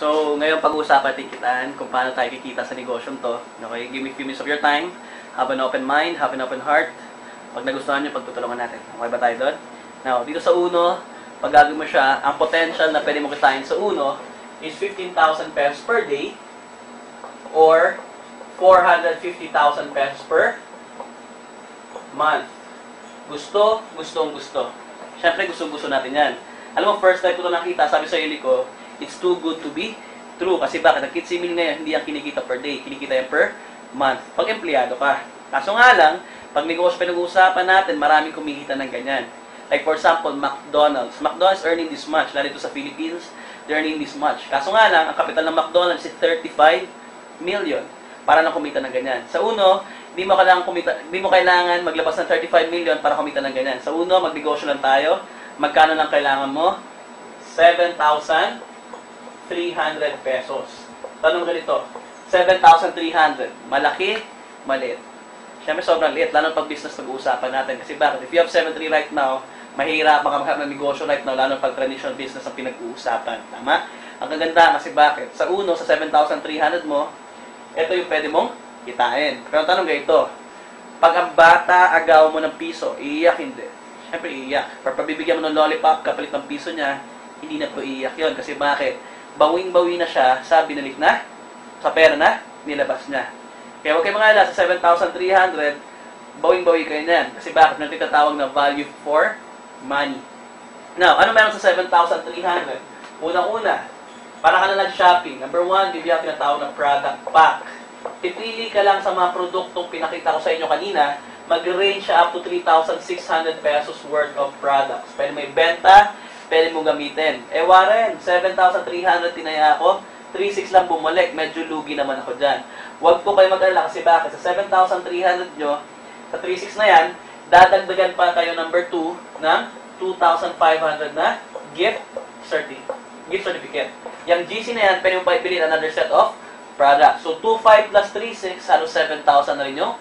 So, ngayon pag-uusapan natin kitaan kung paano tayo kikita sa negosyong to. Okay, give me a few minutes of your time. Have an open mind, have an open heart. Pag nagustuhan nyo, pagtutulungan natin. Okay ba tayo doon? Now, dito sa uno, pag gagawin mo siya, ang potential na pwede mo kitain sa uno is 15,000 pesos per day or 450,000 pesos per month. Gusto. Siyempre, gusto natin yan. Alam mo, first time ko ito nakita, sabi sa ili ko, it's too good to be true. Kasi bakit? Ang kitsimil ngayon, hindi ang kinikita per day. Kinikita yan per month. Pag empleyado ka. Kaso nga lang, pag negosyo pinag-uusapan natin, maraming kumikita ng ganyan. Like for example, McDonald's. McDonald's earning this much. Lalo dito sa Philippines, they're earning this much. Kaso nga lang, ang kapital ng McDonald's is 35 million. Para na kumita ng ganyan. Sa uno, hindi mo kailangan maglabas ng 35 million para kumita ng ganyan. Sa uno, magnegosyo lang tayo. Magkano lang kailangan mo? 7,300 pesos. Tanong ganito, 7,300. Malaki? Maliit? Siyempre sobrang liit, lalo pag business pag-uusapan natin. Kasi bakit? If you have 7,300 right now, mahirap baka maghanap ng negosyo right now, lalo pag traditional business ang pinag-uusapan. Tama? Ang kaganda kasi bakit? Sa uno, sa 7,300 mo, ito yung pwede mong kitain. Pero ang tanong ganito, pag ang bata agaw mo ng piso, iiyak hindi? Siyempre iiyak. Pero pag bibigyan mo ng lollipop, kapalit ng piso niya, hindi na po iiyak yun. Kasi bakit? Bawing-bawi na siya sa binalik na, sa pera na, nilabas niya. Kaya huwag kayo mga sa 7,300, bawing-bawi kayo niyan. Kasi bakit? Nagtitatawag na value for money. Now, ano meron sa 7,300? Unang-una, para ka na nag-shopping. Number one, bibigyan ka tinatawag ng product pack. Pipili ka lang sa mga produktong pinakita ko sa inyo kanina, mag-range siya up to 3,600 pesos worth of products. Pwede may benta, pwede mo gamitin. Warren, 7,300 tinaya ako, 3,600 lang bumalik, medyo lugi naman ako dyan. Huwag po kayo mag-alala kasi bakit? Sa 7,300 nyo, sa 3,600 na yan, dadagdagan pa kayo number 2 ng 2,500 na gift certificate. Yung GC na yan, pwede mo pa ipili another set of products. So, 2,500 plus 3,600, halos 7,000 na rin yung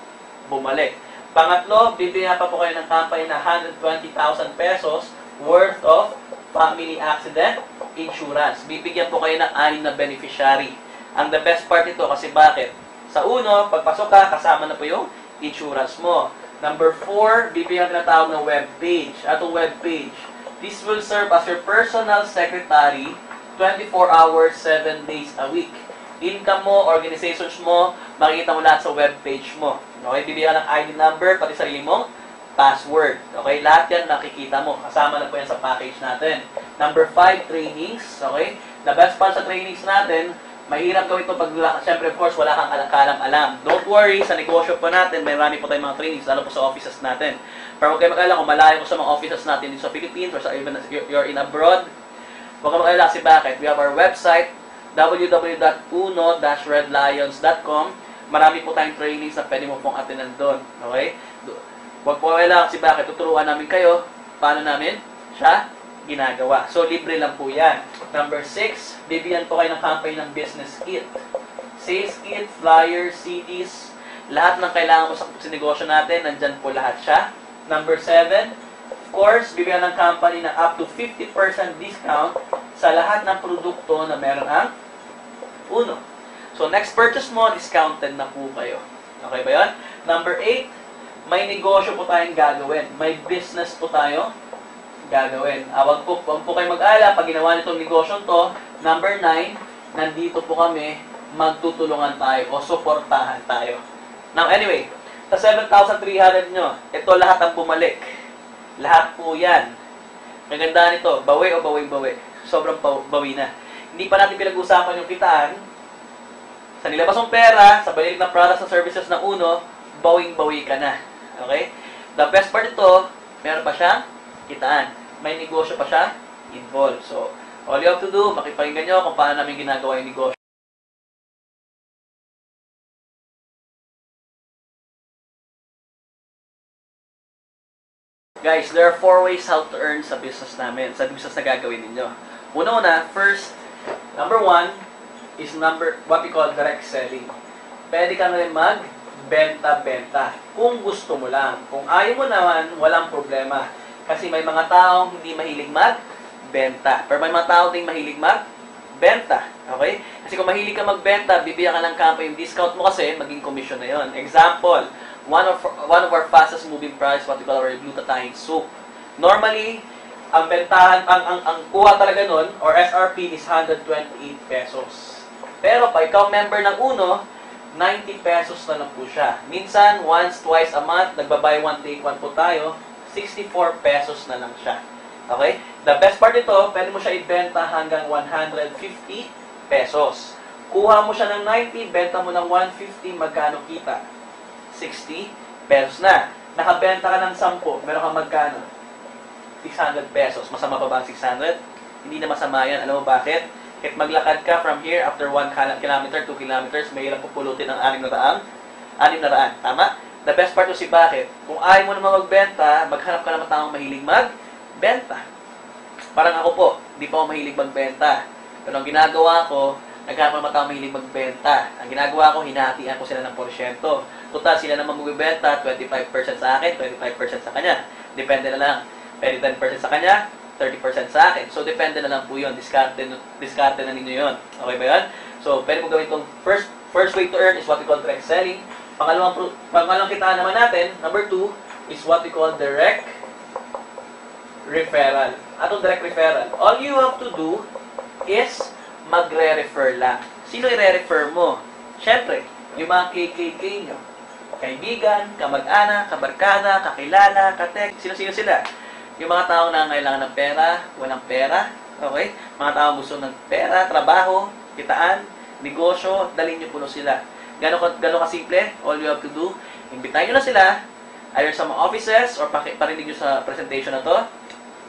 bumalik. Pangatlo, bibigyan pa po kayo ng company na 120,000 pesos worth of family accident insurance. Bibigyan po kayo ng 6 na beneficiary. Ang the best part ito kasi bakit? Sa uno, pagpasok ka, kasama na po yung insurance mo. Number 4, bibigyan ka na tawag ng web page. Atong web page, this will serve as your personal secretary 24 hours, 7 days a week. Income mo, organizations mo, makikita mo lahat sa web page mo. Okay, bibigyan ng ID number, pati sarili mong password. Okay, lahat yan nakikita mo. Kasama na po yan sa package natin. Number 5, trainings. Okay, the best part sa trainings natin, mahirap gawin ito pag, siyempre of course, wala kang alam. Don't worry, sa negosyo po natin, may marami po tayong mga trainings, lalo po sa offices natin. Pero huwag kayo mag-alala kung malayo ko sa mga offices natin dito sa Philippines or sa even you're in abroad. Huwag kayo mag-alala kasi bakit? We have our website, www.uno-redlions.com. Marami po tayong trainings na pwede mo pong attendan doon. Okay? Huwag po kayo kasi bakit? Tuturuan namin kayo paano namin siya ginagawa. So, libre lang po yan. Number 6, bibigyan po kayo ng company ng business kit. Sales kit, flyers, CDs, lahat ng kailangan mo sa negosyo natin, nandyan po lahat siya. Number 7, of course, bibigyan ng company ng up to 50% discount sa lahat ng produkto na meron ang uno. So, next purchase mo, discounted na po kayo. Okay ba yun? Number 8, may negosyo po tayong gagawin. May business po tayo gagawin. Wag po kayo mag-ala pag ginawa nitong negosyo to. Number 9, nandito po kami, magtutulungan tayo o suportahan tayo. Now, anyway, sa 7,300 nyo, ito lahat ang bumalik. Lahat po yan. Magandaan ito, bawi o bawi-bawi. Sobrang bawi na. Hindi pa natin pinag-usapan yung kitaan. Sa nilabas mong pera, sa balik ng products and services ng uno, bawing-bawi ka na. Okay? The best part ito, meron pa siyang kitaan. May negosyo pa siya involved. So, all you have to do, makipakinggan nyo kung paano namin ginagawa yung negosyo. Guys, there are 4 ways how to earn sa business namin, sa business na gagawin ninyo. Una-una, first, number 1 is what we call direct selling. Pwede ka na rin magbenta-benta kung gusto mo lang. Kung ayaw mo naman, walang problema. Kasi may mga taong hindi mahilig magbenta. Pero may mga taong din mahilig magbenta. magbenta. Okay? Kasi kung mahilig ka magbenta, bibigyan ka ng kampo yung discount mo kasi, maging commission na yon. Example, one of our fastest moving price, what we call our glutathione soup. Normally, ang bentahan, ang kuha talaga nun, or SRP is 128 pesos. Pero pag ikaw member ng Uno, 90 pesos na lang po siya. Minsan, once, twice a month, nagbabuy one, take one po tayo, 64 pesos na lang siya. Okay? The best part ito, pwede mo siya ibenta hanggang 150 pesos. Kuha mo siya ng 90, benta mo ng 150, magkano kita? 60 pesos na. Nakabenta ka ng 10, meron ka magkano? 600 pesos. Masama pa ba ang 600? Hindi na masama yan. Alam mo bakit? Kahit maglakad ka from here, after 1 kilometer, 2 kilometers, mahirap pupulutin ng 600. Tama? The best part si bakit? Kung ayaw mo naman magbenta, maghanap ka naman taong mahilig magbenta. Parang ako po, di pa ako mahilig magbenta. Pero ang ginagawa ko, naghanap naman taong mahilig magbenta. Ang ginagawa ko, hinahatian ko sila ng porsyento. Total, sila naman magbibenta, 25% sa akin, 25% sa kanya. Depende na lang. Pwede 10% sa kanya, 30% sa akin. So, depende na lang po yun. Discarte na ninyo yun. Okay ba yun? So, pwede mo gawin itong first way to earn is what we call direct selling. Pangalawang kitaan naman natin, number 2, is what we call direct referral. Atong direct referral. All you have to do is magre-refer lang. Sino i-refer mo? Siyempre, yung mga KKK nyo. Kaibigan, kamag-anak, kabarkada, kakilala, katek. Sino-sino sila? Yung mga tao na kailangan ng pera, walang pera, okay? Mga tao gusto ng pera, trabaho, kitaan, negosyo, dalhin nyo puno sila. Gano'n kasimple, all you have to do, imbitahin nyo na sila, either sa mga offices, or parinig nyo sa presentation na to,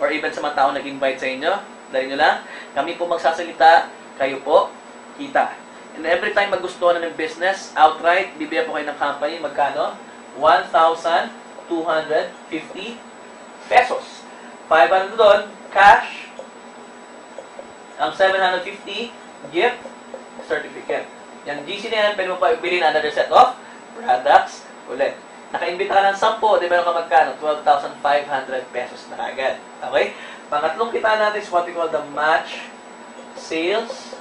or even sa mga tao nag-invite sa inyo, dalhin nyo lang. Kami po magsasalita, kayo po, kita. And every time magustuhan na ng business, outright, bibigyan po kayo ng company, magkano? 1,250 pesos. 500 doon, cash. Ang 750, gift certificate. Yung GC na yan, pwede mo pa bilhin another set of products ulit. Naka-imbita ka ng 10, di meron ka magkano? 12,500 pesos na agad. Okay? Pangatlong kita natin is what we call the match sales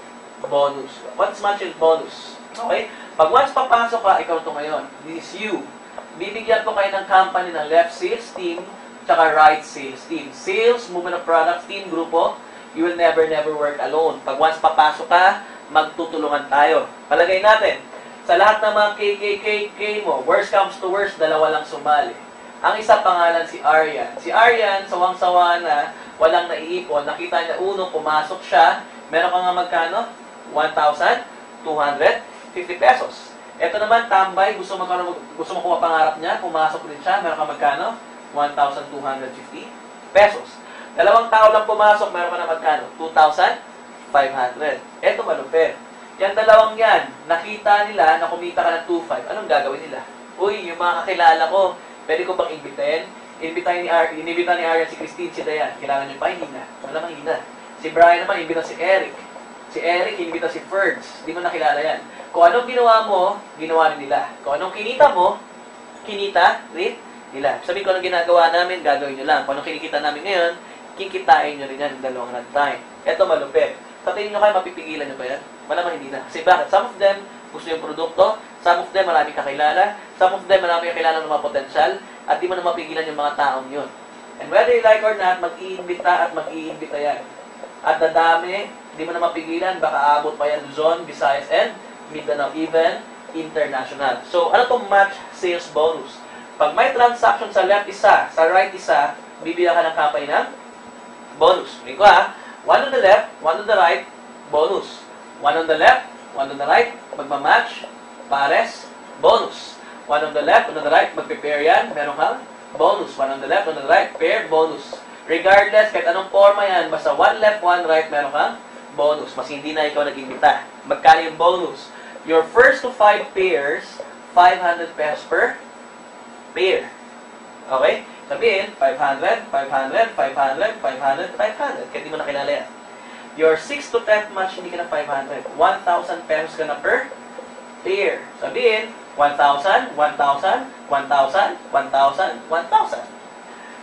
bonus. What's match sales bonus? Okay? Pag once papasok ka, ikaw ito ngayon. This is you. Bibigyan po kayo ng company ng left sales team tsaka right sales team. Sales, movement of products team, grupo, you will never work alone. Pag once papasok ka, magtutulungan tayo. Palagay natin, sa lahat ng mga KKK mo, worst comes to worst, dalawa lang sumali. Ang isa pangalan si Aryan. Si Aryan, sawang-sawa na, walang naiipon. Nakita niya, pumasok siya, meron ka nga magkano? 1,250 pesos. Ito naman, tambay, gusto makuha pangarap niya, pumasok din siya, meron ka magkano? 1,250 pesos. Dalawang tao lang pumasok, meron ka na magkano? 2,500. Ito malupit. Yan dalawang yan, nakita nila na kumita ka ng 2,500. Anong gagawin nila? Uy, yung mga kakilala ko, pwede ko bang imbitahin? Inibita ni Aryan si Christine, si Dayan. Kailangan nyo pa? Hindi na. Wala mang hindi na. Si Brian naman, inibita si Eric. Si Eric, inibita si Ferds. Hindi mo nakilala yan. Kung anong ginawa mo, ginawa rin nila. Kung anong kinita mo, kinita rin nila. Sabihin ko, anong ginagawa namin, gagawin nyo lang. Kung anong kinikita namin ngayon, kikitain nyo rin yan ng dalawang time. Ito malupit. Sa tingin nyo kayo, mapipigilan nyo ba yan? Malamang hindi na. Kasi bakit? Some of them gusto yung produkto, some of them maraming kakilala, some of them maraming kakilala ng mga potensyal, at di mo na mapigilan yung mga taong yun. And whether you like or not, mag-iimbita at mag-iimbita yan. At dadami, di mo na mapigilan, baka abot pa yan Luzon, Visayas, and Mindanao, even international. So, ano itong match sales bonus? Pag may transaction sa left isa, sa right isa, bibigyan ka ng company ng bonus. May ko one on the left, one on the right, bonus. One on the left, one on the right, magmamatch, pares, bonus. One on the left, one on the right, magpe-pair yan, meron kang bonus. One on the left, one on the right, pair, bonus. Regardless, kahit anong forma yan, basta one left, one right, meron kang bonus. Mas hindi na ikaw nag-imbita. Magkano yung bonus? Your first to 5 pairs, 500 pesos per pair. Okay? Sabihin, 500, 500, 500, 500, 500. Kaya di mo nakilala yan. Your 6 to 10th match, hindi ka na 500. 1,000 pesos ka na per pair. Sabihin, 1,000, 1,000, 1,000, 1,000, 1,000.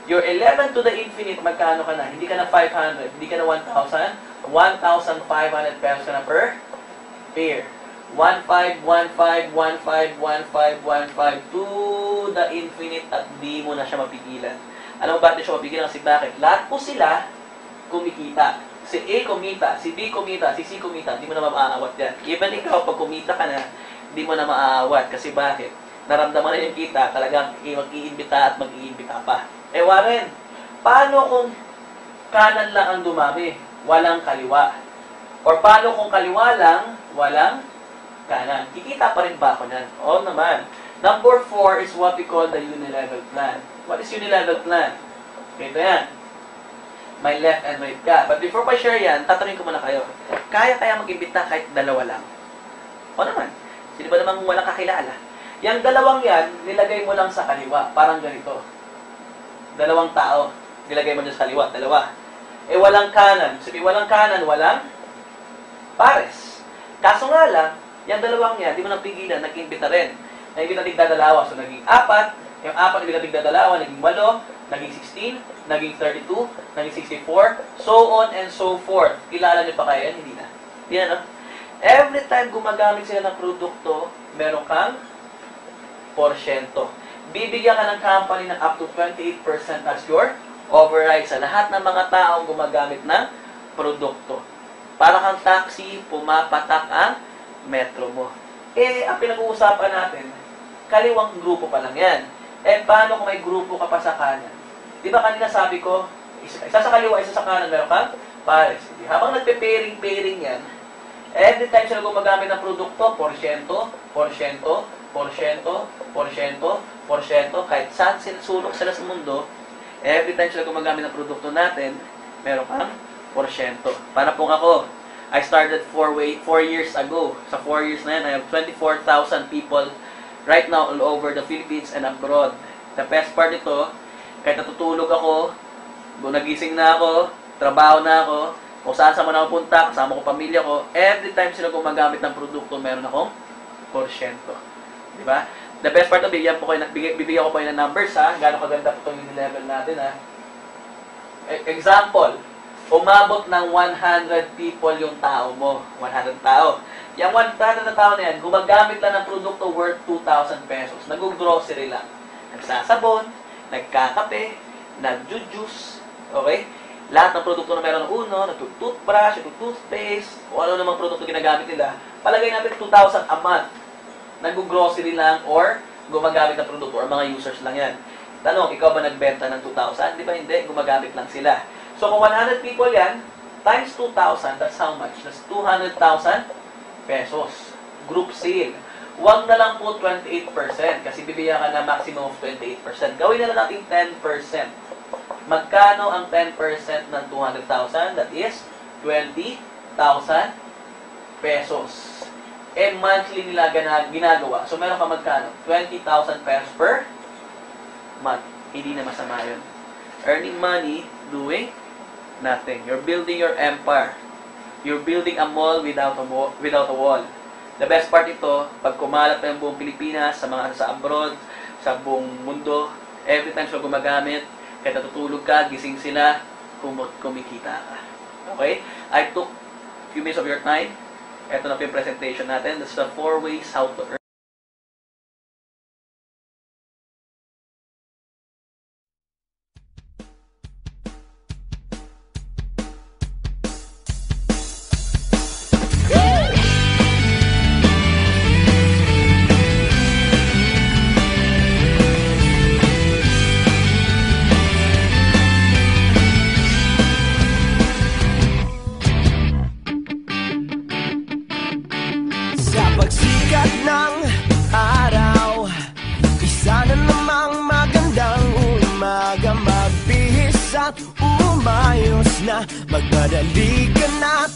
Your 11 to the infinite, magkano ka na? Hindi ka na 500, hindi ka na 1,000, 1,500 pesos ka na per pair. 1,500, 1,500, 1,500, 1,500, 1,500 to the infinite at di mo na siya mapigilan. Alam mo ba natin siya mapigilan? Kasi bakit? Lahat po sila kumikita. Si A kumita, si B kumita, si C kumita, di mo na maaawat yan. Even ikaw, pag kumita ka na, di mo na maaawat. Kasi bakit? Naramdaman na yung kita, talagang mag-iimbita at mag-iimbita pa. Eh, Warren, paano kung kanan lang ang dumami, walang kaliwa? Or paano kung kaliwa lang, walang kanan? Kikita pa rin ba ako niyan? Oo naman. Number 4 is what we call the unilevel plan. What is unilevel plan? Ito yan. May left and right ka. But before pa share yan, tatanungin ko muna kayo. Kaya mag-imbita kahit dalawa lang? O naman. Sino ba namang walang kakilala? Yang dalawang yan, nilagay mo lang sa kaliwa. Parang ganito. Dalawang tao. Nilagay mo dyan sa kaliwa. Dalawa. Eh, walang kanan. Sabi, walang kanan, walang pares. Kaso nga lang, yung dalawang yan, di mo napigilan, nag-imbita rin. Nag-imbita tigdadalawa. So, naging 4. Yung 4, nag-imbita tigdadalawa, naging 8, naging 16, naging 32, naging 64, so on and so forth. Kilala niyo pa kaya yan? Hindi na. Yan, no? Every time gumagamit sila ng produkto, meron kang porsyento. Bibigyan ka ng company ng up to 28% as your override sa lahat ng mga taong gumagamit ng produkto. Para kang taxi, pumapatak ang metro mo. Eh, ang pinag-uusapan natin, kaliwang grupo pa lang yan. Eh, paano kung may grupo ka pa sa kanan? Di ba kanina sabi ko, isa sa kaliwa, isa sa kanan, meron kang pares. Habang nagpe-pairing yan, every time sila gumagamit ng produkto, porsyento, porsyento, porsyento, porsyento, porsyento, kahit saan sulok sila sa mundo, every time sila gumagamit ng produkto natin, meron kang porsyento. Para po ako, I started 4 years ago. Sa 4 years na yan, I have 24,000 people right now all over the Philippines and abroad. The best part ito, kahit natutulog ako, nagising na ako, trabaho na ako, kung saan man ako punta, kasama ko pamilya ko, every time sila gumagamit ng produkto, meron akong porsyento. Di ba? The best part, bibigyan ko po kayo ng numbers, ha? Gano'ng kaganda po itong level natin, ha? Example, umabot ng 100 people yung tao mo. 100 tao. Yung 100 na tao na yan, gumagamit lang ng produkto worth 2,000 pesos. Nag-grocery lang. Nagsasabon, nagkakape, nag-juice, okay? Lahat ng produkto na meron ng uno, nag-toothbrush, nag-toothpaste, o ano namang produkto ginagamit nila, palagay natin 2,000 a month. Nag-grocery lang or gumagamit ng produkto or mga users lang yan. Tanong, ikaw ba nagbenta ng 2,000? Di ba hindi? Gumagamit lang sila. So, kung 100 people yan, times 2,000, that's how much? That's 200,000 pesos. Group sale. Huwag na lang po 28% kasi bibigyan ka na maximum of 28%. Gawin na lang natin 10%. Magkano ang 10% ng 200,000? That is 20,000 pesos. Eh, monthly nila ginagawa. So, meron ka magkano? 20,000 pesos per month. Hindi na masama yun. Earning money, doing nothing. You're building your empire. You're building a mall without a wall. The best part ito, pag kumalat na yung buong Pilipinas, sa mga sa abroad, sa buong mundo, every time sila gumagamit, kahit natutulog ka, gising sila, kumikita ka. Okay? I took a few minutes of your time. Ito na po yung presentation natin. That's the 4 ways how to earn. Pagsikat ng araw, isa na namang magandang umaga. Magbihis at umayos na, magmadali ka na,